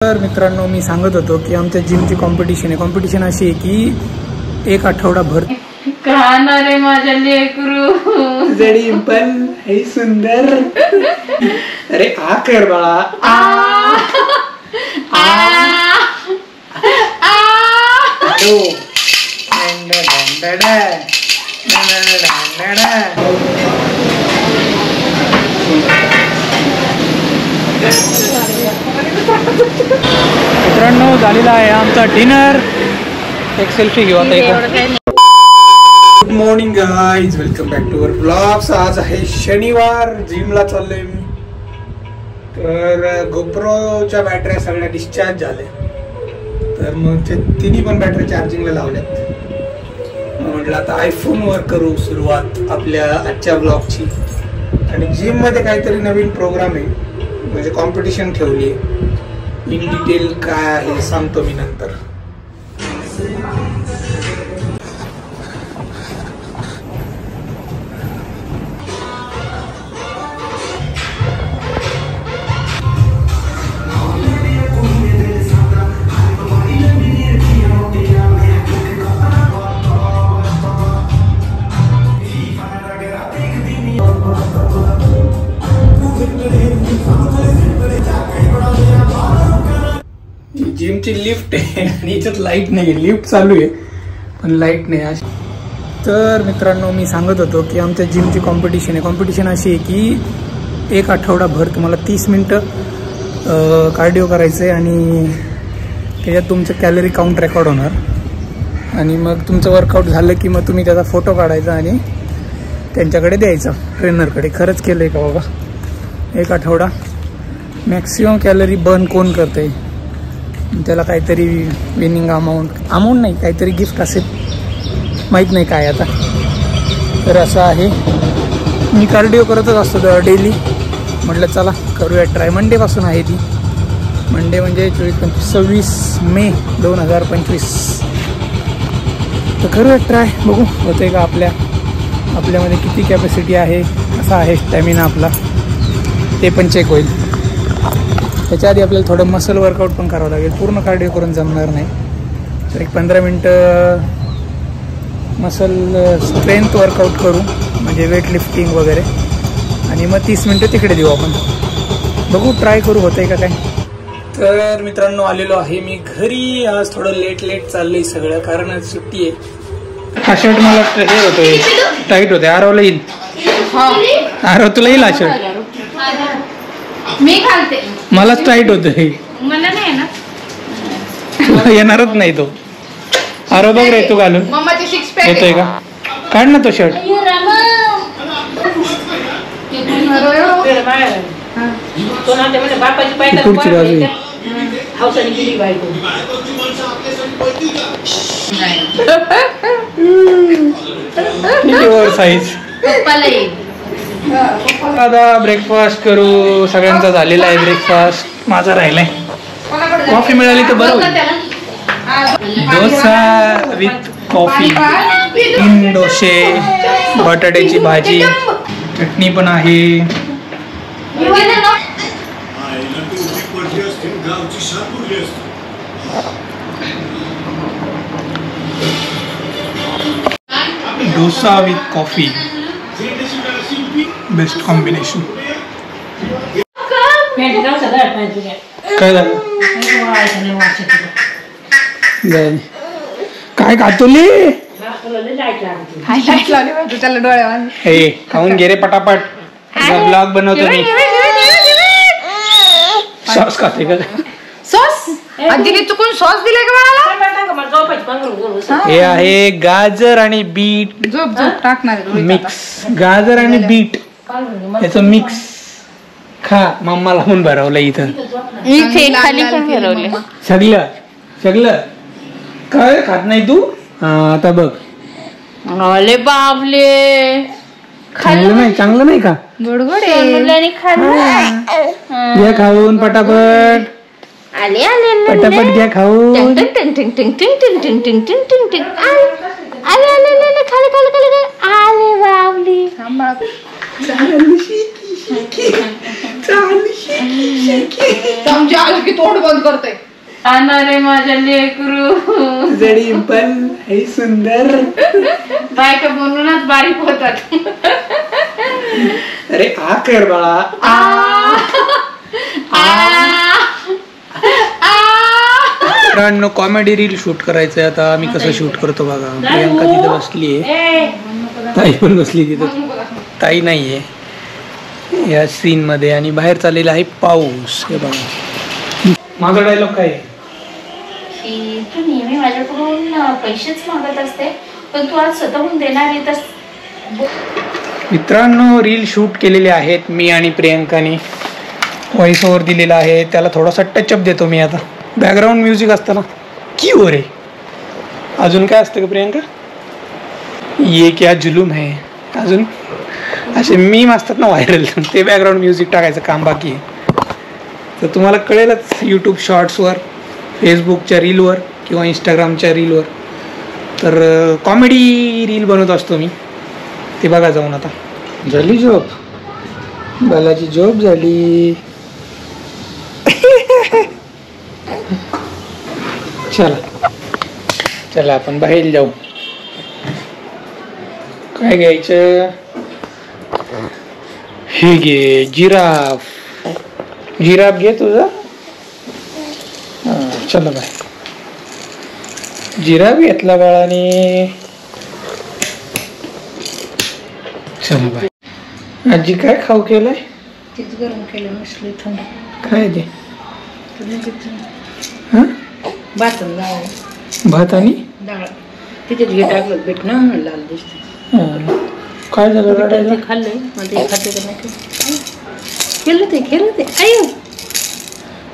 तर मित्रांनो, मी सांगत होतो की आमच्या जिमची कॉम्पिटिशन आहे. कॉम्पिटिशन अशी आहे की एक आठवडाभर खाणार आहे माझ्या लेकरू जडी पण हे सुंदर. अरे आ कर बाळा, मित्रांनो झालेला आहे आमचा डिनर. एक सेल्फी घेऊ आता. Good morning guys, welcome back to our blogs. आज आहे शनिवार. जिमला चाललोय मी. तर गोप्रोच्या बॅटऱ्या सगळ्या डिस्चार्ज झाल्या, तर मग ते तिन्ही पण बॅटरी चार्जिंगला लावल्यात. म्हटलं आता आयफोनवर करू सुरुवात आपल्या आजच्या ब्लॉगची. आणि जिममध्ये काहीतरी नवीन प्रोग्राम आहे, म्हणजे कॉम्पिटिशन ठेवली आहे. इन डिटेल काय आहे सांगतो मी नंतर. जिमची लिफ्ट आहे आणि याच्यात लाईट नाही. लिफ्ट चालू आहे पण लाईट नाही. तर मित्रांनो, मी सांगत होतो की आमच्या जिमची कॉम्पिटिशन आहे. कॉम्पिटिशन अशी आहे की एक आठवडाभर तुम्हाला 30 मिनटं कार्डिओ करायचं आहे आणि त्याच्यात तुमचं कॅलरी काउंट रेकॉर्ड होणार. आणि मग तुमचं वर्कआउट झालं की मग तुम्ही त्याचा फोटो काढायचा आणि त्यांच्याकडे द्यायचा, ट्रेनरकडे. खरंच केलं आहे का बाबा? एक आठवडा मॅक्सिमम कॅलरी बर्न कोण करते, त्याला काहीतरी विनिंग अमाऊंट नाही, काहीतरी गिफ्ट असेल, माहीत नाही काय आता. तर असं आहे. मी कार्डिओ करतच असतो डेली. म्हटलं चला करूया ट्राय. मंडेपासून आहे ती. मंडे म्हणजे 26 मे 2025. तर करूया ट्राय, बघू होते का आपल्यामध्ये किती कॅपॅसिटी आहे, कसा आहे स्टॅमिना आपला, ते पण चेक होईल. त्याच्या आधी आपल्याला थोडं मसल वर्कआउट पण करावं लागेल. पूर्ण कार्डिओ करून जमणार नाही. तर एक 15 मिनटं मसल स्ट्रेंथ वर्कआउट करू, म्हणजे वेट लिफ्टिंग वगैरे. आणि मग 30 मिनटं तिकडे देऊ आपण. बघू ट्राय करू होतंय का काय. तर मित्रांनो, आलेलो आहे मी घरी. आज थोडं लेट चाललंय सगळं, कारण आज सुट्टी आहे. हा शर्ट मला हे होतोय, टाईट होते. आरवला येईल. आरव तुला येईल हा शर्ट? मी घालते. मलाच टाईट होत. मला नाही ना, येणारच नाही तो. आरव बघ रे, तू घालून येतोय का? काढ ना तो शर्ट. पुढची बाजू ओव्हर साईज. आता ब्रेकफास्ट करू. सगळ्यांचा झालेला आहे ब्रेकफास्ट, माझा राहिलाय. कॉफी मिळाली तर बरं होईल. डोसा विथ कॉफी, 3 डोसे, बटाट्याची भाजी, चटणी पण आहे. Dosa with coffee, best combination. काय झालं? काय खातोली? हे खाऊन घे रे पटापट. ब्लॉग बनवतो मी. सॉस खाते का? सॉस आजीने चुकून सॉस दिले का मला? हे आहे गाजर आणि बीट मिक्स. गाजर आणि बीट याचं मिक्स. खा. मम्माला पण भरवलं इथं. खाली पण भरवले. सगळं काय खात नाही तू? आता बघ. अरे बाबले, चांगलं नाही का? गोडगोड घ्या खाऊन पटापट. आले पटापट घ्या खाऊन. आले बाबली. आमच्या आलं की तोंड बंद करते रे माझ्या लेकरू डिंपल हे सुंदर बायका म्हणूनच बारीक होतात अरे आ कर बाळा मित्रांनो कॉमेडी रील शूट करायचंय आता आम्ही कसं शूट करतो बघा प्रियंका तिथे बसली आहे ताई पण बसली तिथं ताई नाहीये या सीन मध्ये आणि बाहेर चाललेला आहे पाऊस हे बघा माझा डायलॉग काय आहे की तू नेहमी माझ्याकडून पैसेच मागत असते पण तू आज स्वतःहून देणार आहे तर मित्रांनो रील शूट केलेले आहेत मी आणि प्रियंकाने व्हॉइस ओव्हर दिलेला आहे त्याला थोडासा टचअप देतो मी आता बॅकग्राऊंड म्युझिक असतं ना की हो रे अजून काय असतं का प्रियंका ये क्या जुलूम है अजून असे मीम असतात ना व्हायरल ते बॅकग्राऊंड म्युझिक टाकायचं काम बाकी आहे तर तुम्हाला कळेलच यूट्यूब शॉर्ट्सवर फेसबुकच्या रीलवर किंवा इंस्टाग्रामच्या रीलवर तर कॉमेडी रील बनवत असतो मी ते बघा जाऊन आता झाली जॉब बालाची जॉब झाली चला चला आपण बाहेर जाऊ काय घ्यायचं हे घे जिराफ जिराफ घे तुझा चला बाय जिराफ घेतला बाळाने चला बाय आजी काय खाऊ केलंय तीच गरम केलं मसली थंड काय ते भात आणि डाळ तिच्यात घे टाकलं बीट ना लाल दिसते काय झालं रडायला खाल्लंय मध्ये खाते का नाही केलं ते आयो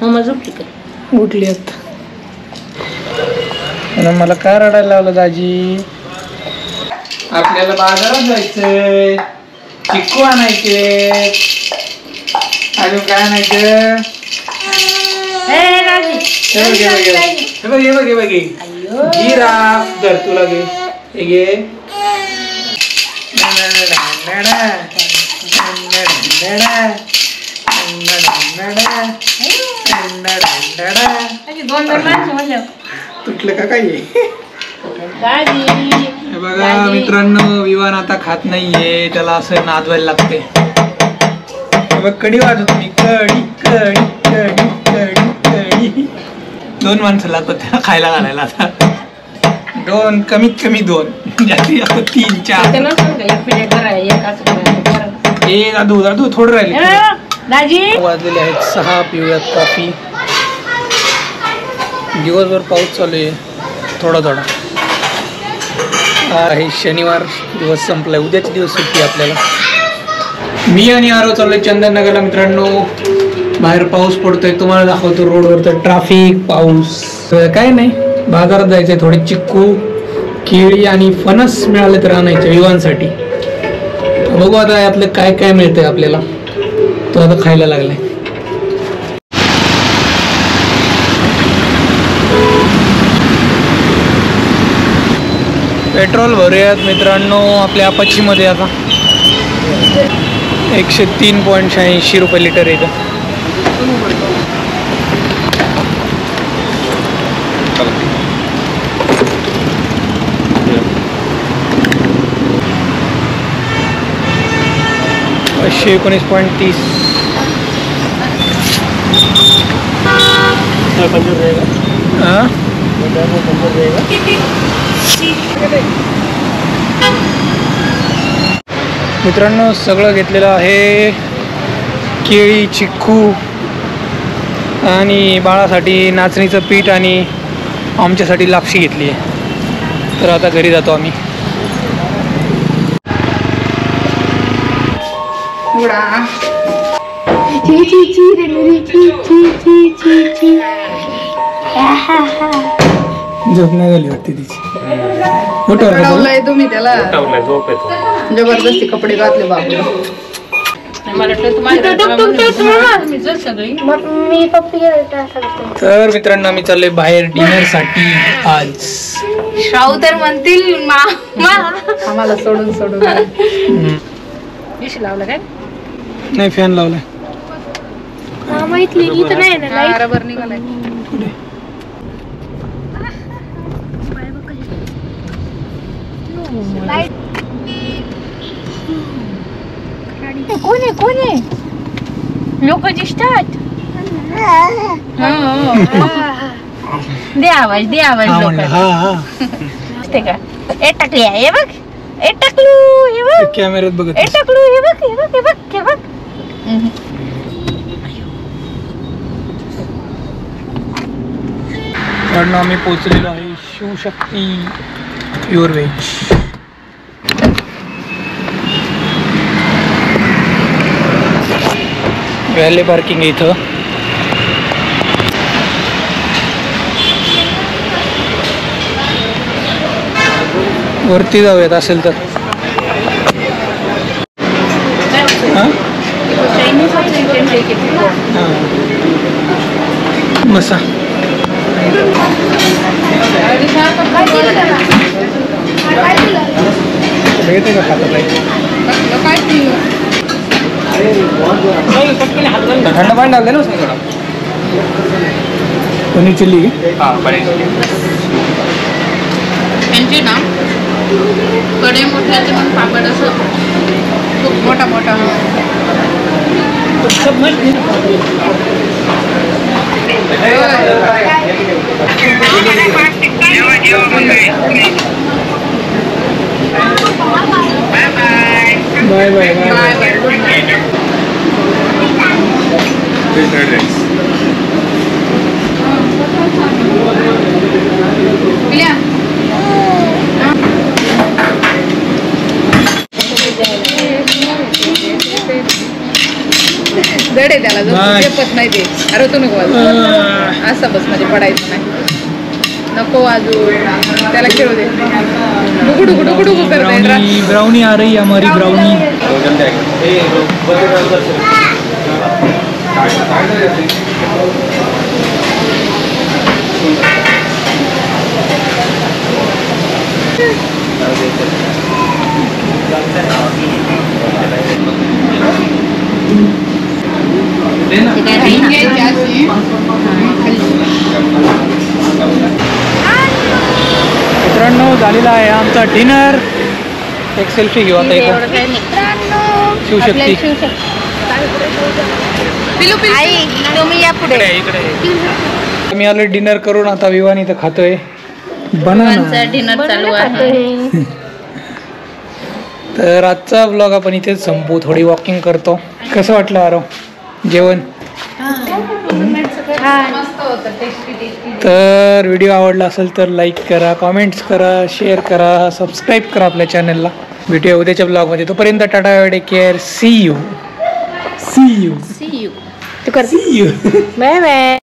मम्मा झोपली का उठली आता मला काय रडायला लावलं दाजी आपल्याला बाजारात जायचंय चिक्कू आणायचे अजून काय आणायचं जिराफ धर तुला घे हे घे तुटलं का काय बघा मित्रांनो विवान आता खात नाहीये त्याला असं नाचवायला लागते बघ कडी वाजवतो मी कडी कडी कडी कडी कडी 2 माणसं लागतात त्याला खायला घालायला आता 2 कमीत कमी 2 जास्तीत जास्त 3 4 दादू दादू थोडं राहिले वाजलेले आहेत 6 पिऊयात कॉफी दिवसभर पाऊस चालू आहे थोडा थोडा आहे शनिवार दिवस संपलाय उद्याचे दिवस सुट्टी आपल्याला मी आणि आरो चाललोय चंदननगरला मित्रांनो बाहेर पाऊस पडतोय तुम्हाला दाखवतो रोडवर तर ट्रॅफिक पाऊस काय नाही बाजारात जायचंय थोडे चिक्कू केळी आणि फणस मिळाले तर आणायचे विवांसाठी बघू आता यातलं काय काय मिळतंय आपल्याला तो आता खायला लागलाय पेट्रोल भरूयात मित्रांनो आपल्या अपाचीमध्ये आता 103.86 रुपये लिटर आहे का $19.30 हाँ मित्रांनो सगळं घेतलेलं आहे केळी चिक्कू आणि बाळासाठी नाचणीचं पीठ आणि आमच्यासाठी लापशी घेतली आहे तर आता घरी जातो आम्ही झोप नाही झाली वाटते तिची उठवलाय तुम्ही त्याला जबरदस्ती कपडे घातले बाबू तर मित्रांनो आम्ही चाललोय बाहेर डिनर साठी आज श्राऊ तर म्हणतील आम्हाला सोडून लावलं काय नाही फॅन लावलाय माहितली इथं नाही ना लाईट. रबर निघालाय. कुठे कोण आहे लोक स्टार्ट दे आवाज लोक ते का ए टाकली हे बघ ए टाकलू हे बघ कॅमेऱ्यात बघत ए टाकलू हे बघ कारण आम्ही पोहोचलेलो आहे शिवशक्ती प्युअर व्हेज. व्हॅले पार्किंग आहे इथं. वरती जाऊयात असेल तर. बसा येते का खाता थंड पाणी डालते ना उसमें थोड़ा. पनीर चिल्ली त्यांची ना कडे मोठ्याचे पण पापड असं खूप मोठा मोठा. बाय बाय दडे त्याला झेपत नाही ते. अरे तू नको वाजू असं बस मध्ये पडायचं नाही. नको वाजू त्याला खेळू दे. डुगुडुगु करते. ब्राउनी आ रही हमारी ब्राउनी. मित्रांनो झालेला आहे आमचा डिनर. एक सेल्फी घेऊ आता इथं. शिवशक्ती मी आलो डिनर करून. आता विवान इथं खातोय बनाना. डिनर चालू आहे. तर आजचा ब्लॉग आपण इथेच संपू. थोडी वॉकिंग करतो. कसं वाटलं आरो जेवण? तर व्हिडिओ आवडला असेल तर लाईक करा, कमेंट्स करा, शेअर करा, सबस्क्राईब करा आपल्या चॅनलला. भेटूया उद्याच्या ब्लॉगमध्ये. तोपर्यंत tata, take care, see you. Bye bye.